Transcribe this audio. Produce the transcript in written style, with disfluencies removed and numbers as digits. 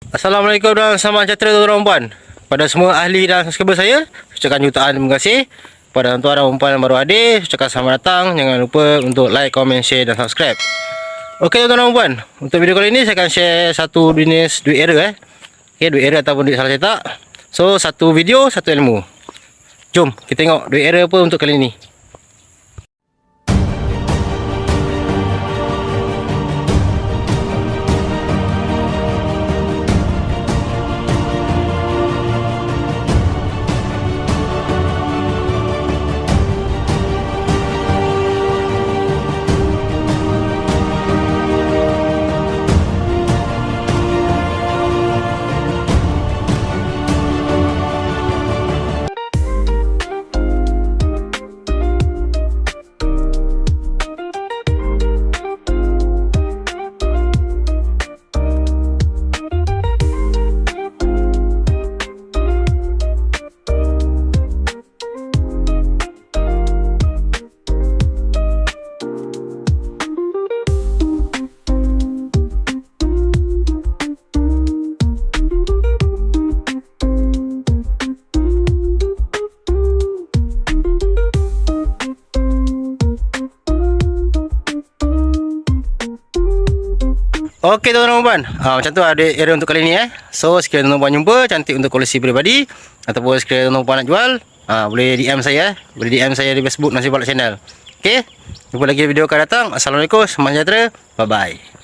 Assalamualaikum dan selamat sejahtera tuan-tuan dan puan. Pada semua ahli dan subscriber saya ucapkan jutaan terima kasih. Pada tuan-tuan dan puan yang baru hadir, ucapkan selamat datang. Jangan lupa untuk like, komen, share dan subscribe. Okey tuan-tuan dan puan, untuk video kali ini saya akan share satu jenis duit era Okey, duit era ataupun duit salah cetak. So satu video, satu ilmu. Jom kita tengok duit era apa untuk kali ini. Okey tuan-tuan dan puan, macam tu ada era untuk kali ni So sekiranya tuan-tuan puan jumpa cantik untuk koleksi peribadi ataupun sekiranya tuan-tuan puan nak jual, boleh DM saya, boleh DM saya di Facebook Nasi Balak Channel. Okey, jumpa lagi video akan datang. Assalamualaikum, selamat sejahtera, bye bye.